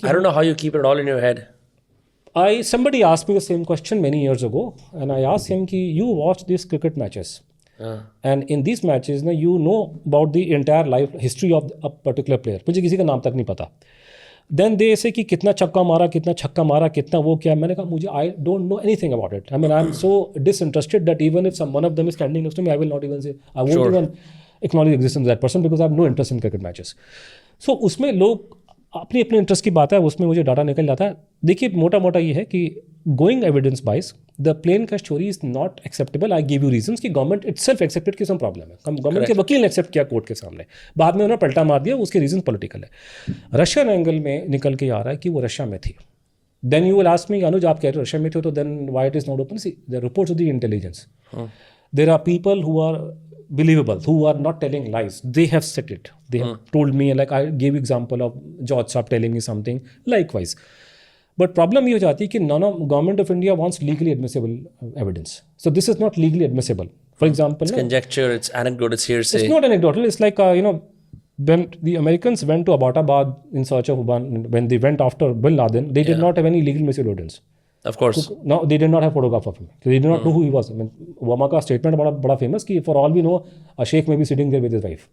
I don't know how you keep it all in your head. Somebody asked me the same question many years ago, and I asked him कि you watch these cricket matches, and in these matches ना you know about the entire life history of a particular player. मुझे किसी का नाम तक नहीं पता. Then they say कि कितना चक्का मारा, कितना छक्का मारा, कितना वो क्या. मैंने कहा मुझे I don't know anything about it. I mean I'm so disinterested that even if one of them is standing next to me, I will not even say, I won't even acknowledge the existence of that person because I have no interest in cricket matches. So उसमें लोग अपनी अपने interest की बात है, उसमें मुझे data निकल जाता है. देखिए मोटा मोटा ये है कि गोइंग एविडेंस बाइस द प्लेन का story is not acceptable. I give you reasons कि गवर्नमेंट इटसेल्फ एक्सेप्टेड कि सम प्रॉब्लम है. गवर्नमेंट के वकील ने एक्सेप्ट किया कोर्ट के सामने, बाद में उन्होंने पलटा मार दिया, उसके रीजन पॉलिटिकल है. रशियन एंगल में निकल के आ रहा है कि वो रशिया में थी. Then you will ask me Anuj आप कह रहे हो रशिया में थे, तो then why it is not open. See the reports of the intelligence, there are people who are believable, who are not telling lies. They have said it. They have told me, like I gave example of George Saab telling me something likewise. But problem ये हो जाती है कि none of government of India wants legally admissible evidence. So this is not legally admissible. For example, it's conjecture, it's anecdote, it's hearsay. It's not anecdotal. It's like when the Americans went to Abbottabad in search of when they went after Bin Laden, they did not have any legal admissible evidence. Of course. No, they did not have photograph of him. They did not know who he was. I mean, Obama का statement बड़ा famous कि for all we know, a sheikh may be sitting there with his wife.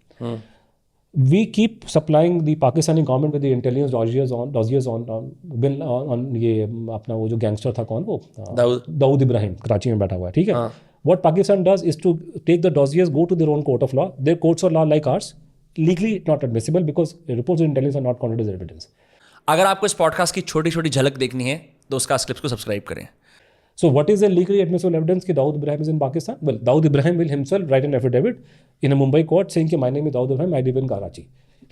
We keep supplying the Pakistani government with the intelligence dossiers on ये अपना वो जो gangster था कौन वो दाऊद इब्राहिम कराची में बैठा हुआ है, ठीक है. What Pakistan does is to take the dossiers, go to their own court of law. Their courts of law like ours, legally not admissible because reports of intelligence are not counted as evidence. अगर आपको इस podcast की छोटी छोटी झलक देखनी है Dostcast clips को सब्सक्राइब करें. So what is the legally admissible evidence कि Dawood Ibrahim is in Pakistan? Well, Dawood Ibrahim will himself write an affidavit in a Mumbai court saying कि my name is Dawood Ibrahim, I live in Karachi.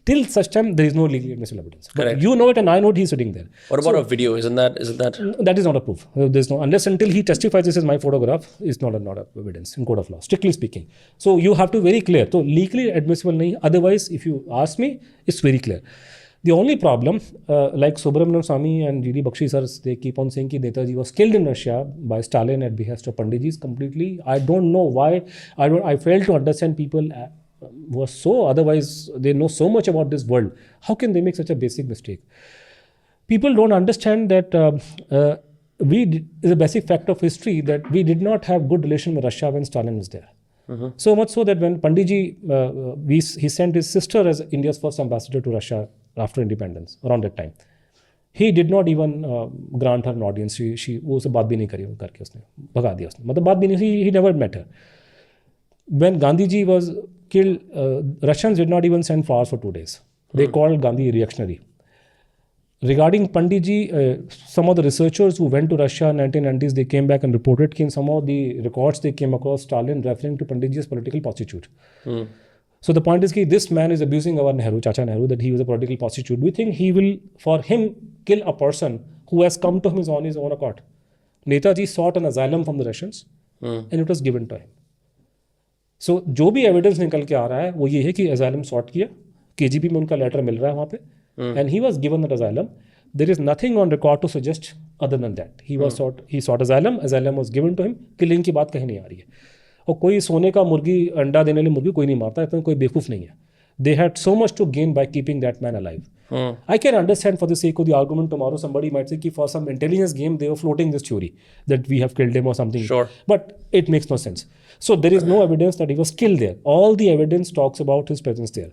Till such time there is no legally admissible evidence. But Correct. you know it and I know it, he's sitting there. What about a video? Isn't that? That is not a proof. There's no, unless until he testifies this is my photograph, it's not a evidence in court of law, strictly speaking. So you have to very clear. So legally admissible nahi. Otherwise, if you ask me, it's very clear. The only problem, like Subramanian Swamy and G.D. Bakshi sir, they keep on saying that Netaji was killed in Russia by Stalin at behest of Pandit ji. Completely, I don't know why. I fail to understand people who are so, otherwise they know so much about this world. How can they make such a basic mistake? People don't understand that is a basic fact of history that we did not have good relation with Russia when Stalin was there. So much so that when Pandit ji, he sent his sister as India's first ambassador to Russia after independence, around that time. He did not even grant her an audience. She वो उससे बात भी नहीं करी करके उसने भगा दिया उसने. मतलब बात भी नहीं. He never met her. When Gandhi ji was killed, Russians did not even send flowers for 2 days. They called Gandhi reactionary. Regarding Pandit ji, some of the researchers who went to Russia in 1990s, they came back and reported that in some of the records they came across Stalin referring to Pandit ji as political prostitute. So the point is that this man is abusing our Nehru, Chacha Nehru, that he was a political prostitute. We think he will, for him, kill a person who has come to him on his own accord. Netaji sought an asylum from the Russians and it was given to him. So जो भी evidence निकल के आ रहा है वो ये है कि asylum sought किया, KGP में उनका letter मिल रहा है वहाँ पे, and he was given that asylum. There is nothing on record to suggest other than that. He sought asylum was given to him. Killing की बात कहीं नहीं आ रही है. और कोई सोने का मुर्गी अंडा देने वाली मुर्गी कोई नहीं मारता है, तो कोई बेवकूफ़ नहीं है. They had so much to gain by keeping that man alive. I can understand for the sake of the argument tomorrow somebody might say for some intelligence game they were floating this theory that we have killed him or something. Sure. But it makes no sense. So there is no evidence that he was killed there. All the evidence talks about his presence there.